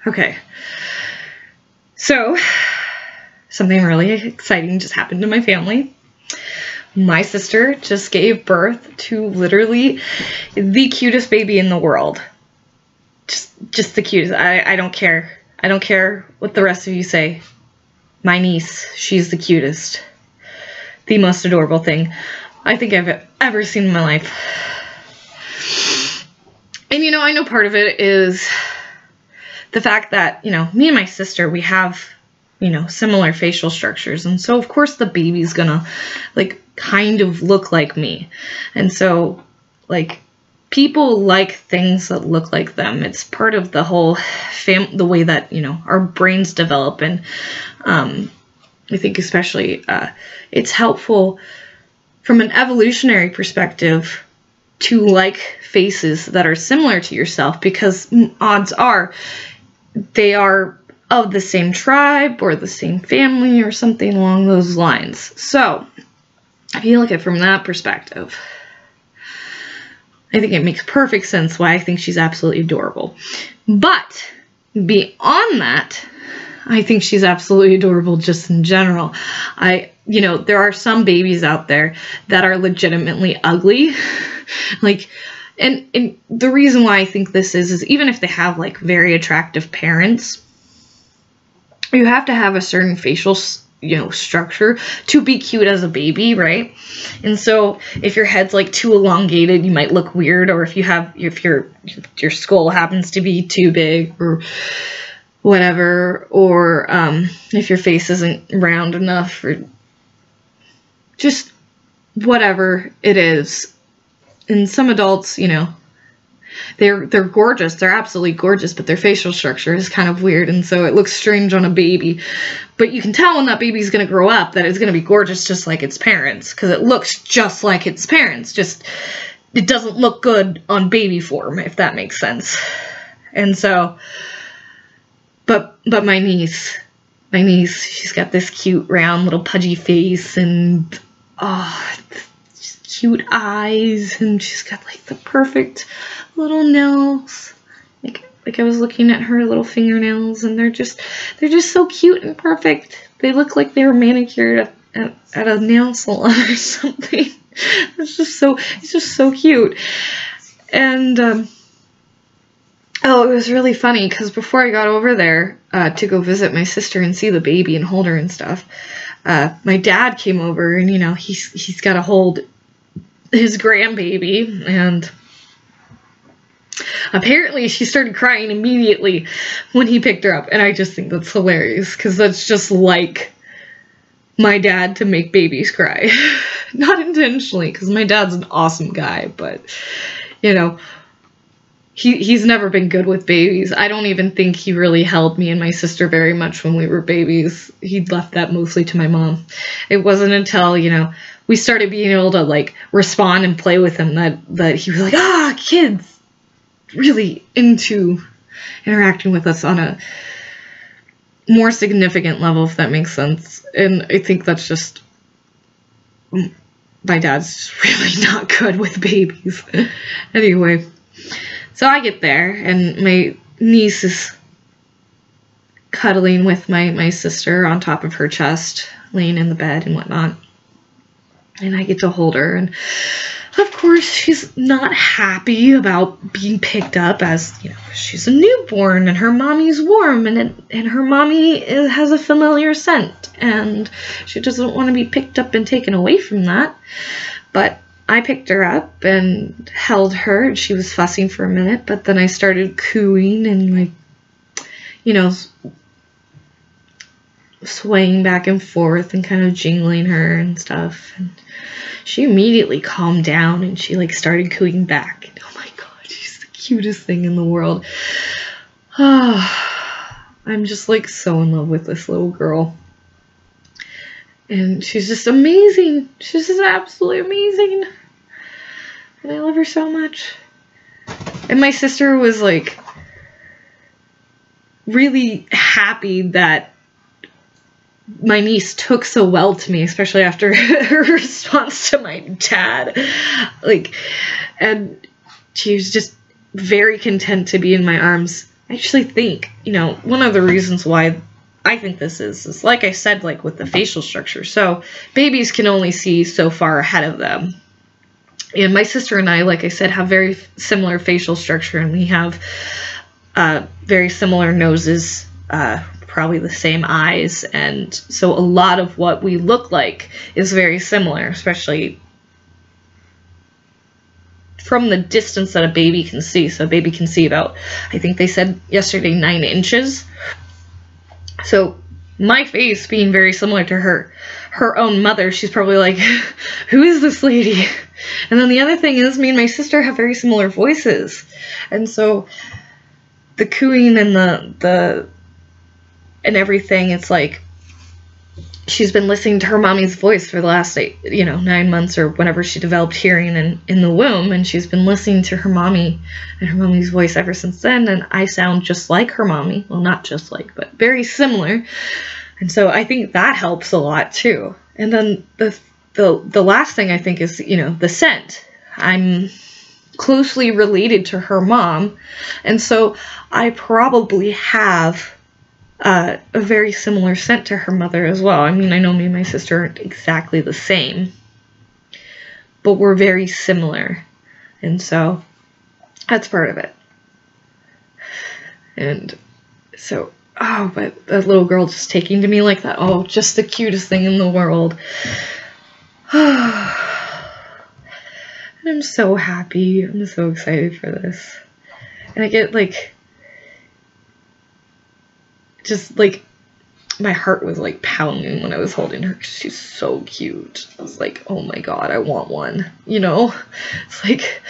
Okay. So, something really exciting just happened to my family. My sister just gave birth to literally the cutest baby in the world. Just the cutest. I don't care. I don't care what the rest of you say. My niece, she's the cutest. The most adorable thing I think I've ever seen in my life. And you know, I know part of it is the fact that, you know, me and my sister, we have, you know, similar facial structures. And so, of course, the baby's gonna, like, kind of look like me. And so, like, people like things that look like them. It's part of the whole the way that, you know, our brains develop. And I think especially it's helpful from an evolutionary perspective to like faces that are similar to yourself, because odds are they are of the same tribe or the same family or something along those lines. So if you look at it from that perspective, I think it makes perfect sense why I think she's absolutely adorable. But beyond that, I think she's absolutely adorable just in general. You know, there are some babies out there that are legitimately ugly. Like, and the reason why I think this is even if they have like very attractive parents, you have to have a certain facial, you know, structure to be cute as a baby, right? And so if your head's like too elongated, you might look weird, or if your skull happens to be too big or whatever, or if your face isn't round enough, or just whatever it is. And some adults, you know, they're gorgeous. They're absolutely gorgeous, but their facial structure is kind of weird, and so it looks strange on a baby. But you can tell when that baby's going to grow up that it's going to be gorgeous just like its parents, because it looks just like its parents. Just, it doesn't look good on baby form, if that makes sense. And so, but my niece, she's got this cute, round, little pudgy face, and cute eyes, and she's got like the perfect little nails. Like I was looking at her little fingernails, and they're just so cute and perfect. They look like they were manicured at a nail salon or something. It's just so cute. And it was really funny because before I got over there to go visit my sister and see the baby and hold her and stuff, my dad came over, and you know, he's got to hold his grandbaby, and apparently she started crying immediately when he picked her up, and I just think that's hilarious, because that's just like my dad to make babies cry. Not intentionally, because my dad's an awesome guy, but you know, he's never been good with babies. I don't even think he really held me and my sister very much when we were babies. He left that mostly to my mom. It wasn't until, you know, we started being able to like respond and play with him that he was like, kids really into interacting with us on a more significant level, if that makes sense. And I think that's just, my dad's really not good with babies. Anyway, so I get there, and my niece is cuddling with my sister on top of her chest, laying in the bed and whatnot. And I get to hold her, and of course she's not happy about being picked up, as, you know, she's a newborn and her mommy's warm, and her mommy has a familiar scent, and she doesn't want to be picked up and taken away from that. But I picked her up and held her, and she was fussing for a minute, but then I started cooing and, like, you know, swaying back and forth and kind of jingling her and stuff. And she immediately calmed down, and she like started cooing back. And, oh my god, she's the cutest thing in the world. I'm just like so in love with this little girl. And she's just amazing. She's just absolutely amazing. And I love her so much. And my sister was like really happy that my niece took so well to me, especially after her response to my dad. Like, and she was just very content to be in my arms I actually think, you know, one of the reasons why I think this is like I said, like with the facial structure. So babies can only see so far ahead of them. And my sister and I, like I said, have very similar facial structure, and we have very similar noses, probably the same eyes. And so a lot of what we look like is very similar, especially from the distance that a baby can see. So a baby can see about, I think they said yesterday, 9 inches. So my face being very similar to her own mother, she's probably like, who is this lady? And then the other thing is, me and my sister have very similar voices. And so the cooing and the and everything, it's like she's been listening to her mommy's voice for the last 9 months or whenever she developed hearing in the womb, and she's been listening to her mommy and her mommy's voice ever since then, and I sound just like her mommy. Well, not just like, but very similar. And so I think that helps a lot too. And then the last thing I think is, you know, the scent. I'm closely related to her mom, and so I probably have a very similar scent to her mother as well. I mean, I know me and my sister aren't exactly the same, but we're very similar, and so that's part of it. And so, oh, but that little girl just taking to me like that, oh, just the cutest thing in the world. I'm so happy. I'm so excited for this. And I get like, just like, my heart was like pounding when I was holding her, 'cause she's so cute. I was like, oh my god, I want one, you know? It's like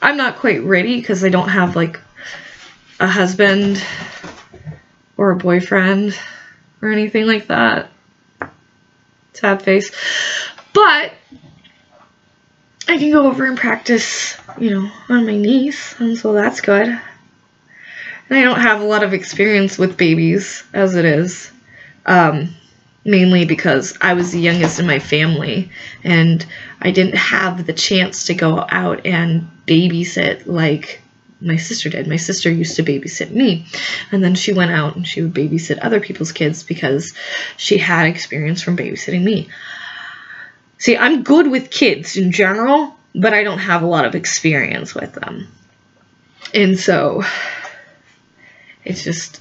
I'm not quite ready because I don't have like a husband or a boyfriend or anything like that. Sad face. But I can go over and practice, you know, on my niece, and so that's good. And I don't have a lot of experience with babies as it is, mainly because I was the youngest in my family, and I didn't have the chance to go out and babysit like my sister did. My sister used to babysit me, and then she went out and she would babysit other people's kids because she had experience from babysitting me. See, I'm good with kids in general, but I don't have a lot of experience with them. And so it's just,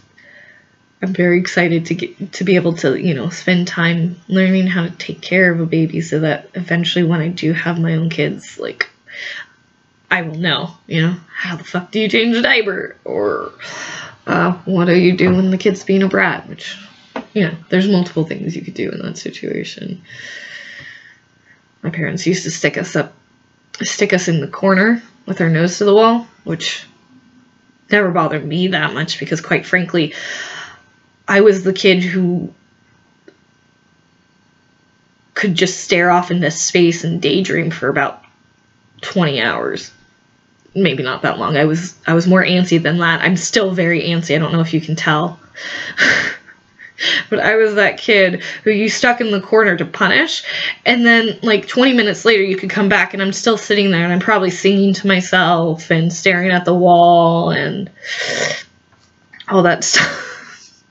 I'm very excited to be able to, you know, spend time learning how to take care of a baby so that eventually when I do have my own kids, like, I will know, you know, how the fuck do you change a diaper? Or what do you do when the kid's being a brat? Which, you know, there's multiple things you could do in that situation. My parents used to stick us in the corner with our nose to the wall, which never bothered me that much because, quite frankly, I was the kid who could just stare off into space and daydream for about 20 hours. Maybe not that long. I was more antsy than that. I'm still very antsy. I don't know if you can tell. But I was that kid who you stuck in the corner to punish, and then like 20 minutes later you could come back and I'm still sitting there and I'm probably singing to myself and staring at the wall and all that stuff.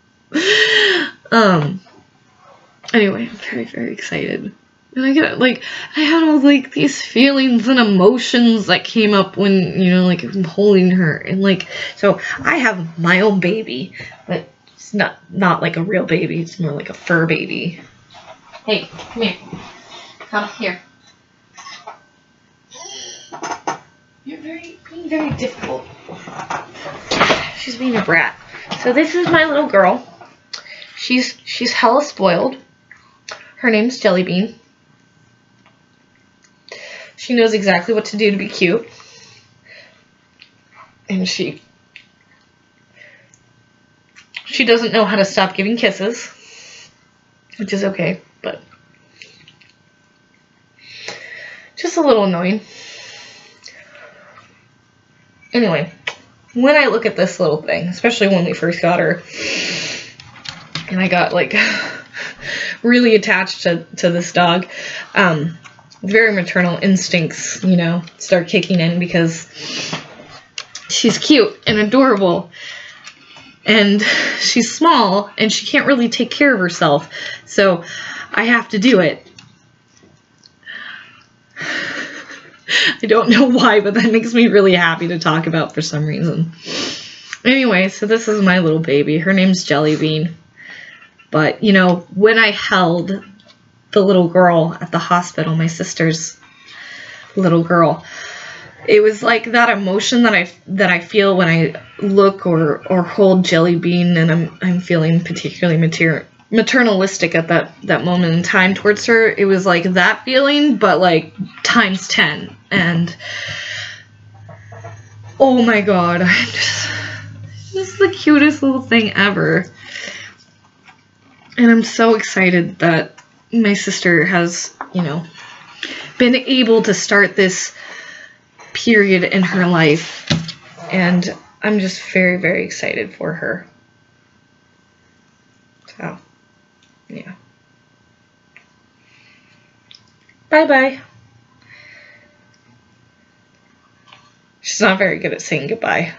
Anyway, I'm very, very excited. And I had all like these feelings and emotions that came up when, you know, like I'm holding her, and like, so I have my own baby, but it's not like a real baby. It's more like a fur baby. Hey, come here. Come here. You're being very difficult. She's being a brat. So this is my little girl. She's hella spoiled. Her name's Jellybean. She knows exactly what to do to be cute. And she doesn't know how to stop giving kisses, which is okay, but just a little annoying. Anyway, when I look at this little thing, especially when we first got her, and I got like really attached to this dog, very maternal instincts, you know, start kicking in because she's cute and adorable. and she's small and she can't really take care of herself, so I have to do it. I don't know why, but that makes me really happy to talk about for some reason. Anyway, so this is my little baby. Her name's Jellybean. But, you know, when I held the little girl at the hospital, my sister's little girl, it was like that emotion that I feel when I look or hold Jellybean, and I'm feeling particularly maternalistic at that moment in time towards her. It was like that feeling, but like times 10. And oh my god, I'm just the cutest little thing ever. And I'm so excited that my sister has, you know, been able to start this period in her life. And I'm just very, very excited for her. So, yeah. Bye-bye. She's not very good at saying goodbye.